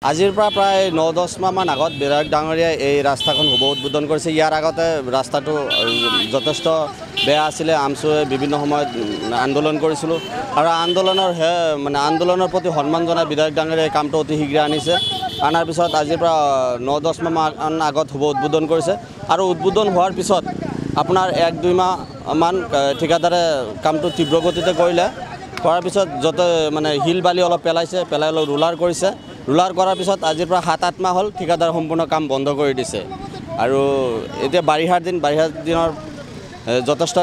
আজিৰ পৰা প্ৰায় ৯-১০ মাহমান আগত বিধায়ক ডাঙৰীয়াই এই ৰাস্তাখন শুভ উদ্বোধন কৰিছে। ইয়াৰ আগতে ৰাস্তাটো যথেষ্ট বেয়া আছিলে। আমচুৱে বিভিন্ন সময়ত আন্দোলন কৰিছিলোঁ আৰু আন্দোলনৰ প্ৰতি সন্মান জনাই বিধায়ক ডাঙৰীয়াই কামটো অতি শীঘ্ৰে আনিছে। আনাৰ পিছত আজিৰ পৰা ৯-১০ মাহমান আগত শুভ উদ্বোধন কৰিছে আৰু উদ্বোধন হোৱাৰ পিছত আপোনাৰ ১-২ মাহমান ঠিকাদাৰে কামটো তীব্ৰ গতিতে কৰাৰ পিছত য'ত শিল বালি অলপ পেলাই অলপ ৰোলাৰ কৰিছে। ৰোলাৰ কৰাৰ পিছত আজিৰ পৰা ৭-৮ মাহ হ'ল ঠিকাদাৰ সম্পূৰ্ণ কাম বন্ধ কৰি দিছে। আৰু এতিয়া বাৰিষাৰ দিনৰ যথেষ্ট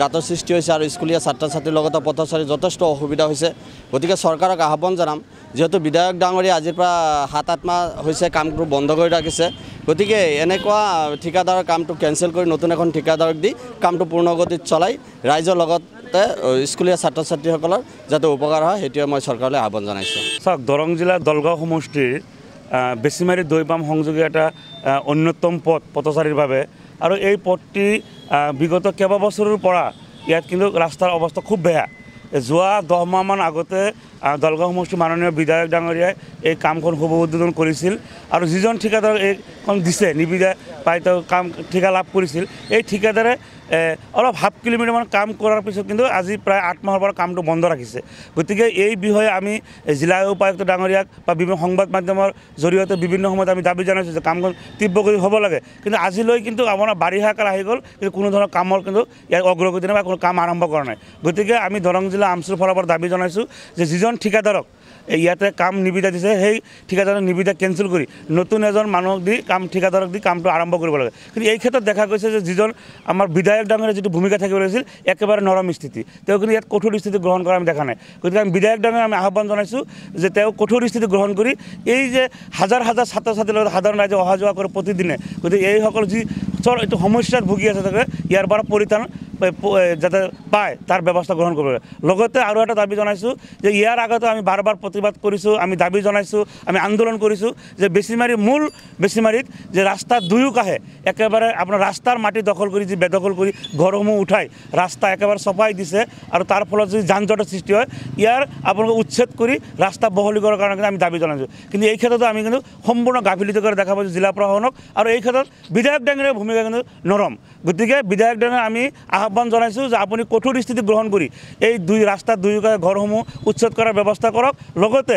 গাঁতৰ সৃষ্টি হৈছে আৰু স্কুলীয়া ছাত্ৰ ছাত্ৰীৰ লগতে পথচাৰীৰ যথেষ্ট অসুবিধা হৈছে। গতিকে চৰকাৰক আহ্বান জনাম, যিহেতু বিধায়ক ডাঙৰীয়া আজিৰ পৰা 7-8 মাহ হৈছে কামটো বন্ধ কৰি ৰাখিছে। গতিকে এনেকুৱা ঠিকাদাৰৰ কামটো কেঞ্চেল কৰি নতুন এখন ঠিকাদাৰক দি কামটো পূৰ্ণগতিত চলাই ৰাইজৰ লগতে স্কুলীয়া ছাত্ৰ ছাত্ৰীসকলৰ যাতে উপকাৰ হয় সেইটোৱে মই চৰকাৰলৈ আহ্বান জনাইছোঁ। চাওক, দৰং জিলাৰ দলগাঁও সমষ্টিৰ বেছিমাৰী দৈপাম সংযোগী এটা অন্যতম পথচাৰীৰ বাবে আৰু এই পথটি বিগত কেইবাবছৰৰ পৰা ইয়াত কিন্তু ৰাস্তাৰ অৱস্থা খুব বেয়া। যোৱা 10 মাহমান আগতে দলগাঁও সমষ্টিৰ মাননীয় বিধায়ক ডাঙৰীয়াই এই কামখন শুভ উদ্বোধন কৰিছিল আৰু যিজন ঠিকাদাৰক এইখন দিছে নিবিদা পাই তেওঁ কাম ঠিকা লাভ কৰিছিল, এই ঠিকাদাৰে অলপ হাফ কিলোমিটাৰমান কাম কৰাৰ পিছত কিন্তু আজি প্ৰায় 8 মাহৰ পৰা কামটো বন্ধ ৰাখিছে। গতিকে এই বিষয়ে আমি জিলা উপায়ুক্ত ডাঙৰীয়াক বা বিভিন্ন সংবাদ মাধ্যমৰ জৰিয়তে বিভিন্ন সময়ত আমি দাবী জনাইছোঁ যে কামখন তীব্ৰ গতি হ'ব লাগে। কিন্তু আজিলৈ কিন্তু আপোনাৰ বাৰিষা কাল আহি গ'ল, কিন্তু কোনো ধৰণৰ কামৰ কিন্তু ইয়াৰ অগ্ৰগতি নাই বা কোনো কাম আৰম্ভ কৰা নাই। গতিকে আমি দৰং জিলা আমচুৰ ফালৰ পৰা দাবী জনাইছোঁ যে যিজন ঠিকাদাৰক ইয়াতে কাম নিবিদা দিছে সেই ঠিকাদাৰক নিবিদা কেঞ্চেল কৰি নতুন এজন মানুহক দি ঠিকাদাৰক দি কামটো আৰম্ভ কৰিব লাগে। কিন্তু এই ক্ষেত্ৰত দেখা গৈছে যে যিজন আমাৰ বিধায়ক ডাঙৰীয়া যিটো ভূমিকা থাকিব লাগিছিল একেবাৰে নৰম স্থিতি, তেওঁ কিন্তু ইয়াত কঠোৰ স্থিতি গ্ৰহণ কৰা আমি দেখা নাই। গতিকে আমি বিধায়ক ডাঙৰীয়াক আমি আহ্বান জনাইছোঁ যে তেওঁ কঠোৰ স্থিতি গ্ৰহণ কৰি এই যে হাজাৰ হাজাৰ ছাত্ৰ ছাত্ৰীৰ লগত সাধাৰণ ৰাইজে অহা যোৱা কৰে প্ৰতিদিনে, গতিকে এইসকল যি এইটো সমস্যাত ভুগি আছে থাকে ইয়াৰ পৰা পৰিত্ৰাণ যাতে পায় তাৰ ব্যৱস্থা গ্ৰহণ কৰিব লাগে। লগতে আৰু এটা দাবী জনাইছোঁ যে ইয়াৰ আগতে আমি বাৰ প্ৰতিবাদ কৰিছোঁ, আমি দাবী জনাইছোঁ, আমি আন্দোলন কৰিছোঁ যে বেছিমাৰীত যে ৰাস্তাৰ দুয়োকাষে একেবাৰে আপোনাৰ ৰাস্তাৰ মাটি দখল কৰি যি বেদখল কৰি ঘৰসমূহ উঠাই ৰাস্তা একেবাৰে চপাই দিছে আৰু তাৰ ফলত যদি যান জঁটৰ সৃষ্টি হয় ইয়াৰ আপোনালোকে উচ্ছেদ কৰি ৰাস্তা বহলীকৰণৰ কাৰণে কিন্তু আমি দাবী জনাইছোঁ। কিন্তু এই ক্ষেত্ৰতো আমি কিন্তু সম্পূৰ্ণ গাফিলতি কৰি দেখা পাইছোঁ জিলা প্ৰশাসনক আৰু এই ক্ষেত্ৰত বিধায়ক ডাঙৰীয়াৰ ভূমিকা কিন্তু নৰম। গতিকে বিধায়ক ডাঙৰীয়াক আমি আহ্বান জনাইছোঁ যে আপুনি কঠোৰ স্থিতি গ্ৰহণ কৰি এই ৰাস্তাৰ দুয়োকাষে ঘৰসমূহ উচ্ছেদ কৰাৰ ব্যৱস্থা কৰক। লগতে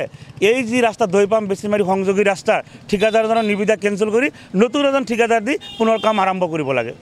এই যি ৰাস্তা দৈপাম বেছিমাৰী সংযোগী ৰাস্তাৰ ঠিকাদাৰজনৰ নিবিদা কেঞ্চেল কৰি নতুন এজন ঠিকাদাৰ দি পুনৰ কাম আৰম্ভ কৰিব লাগে।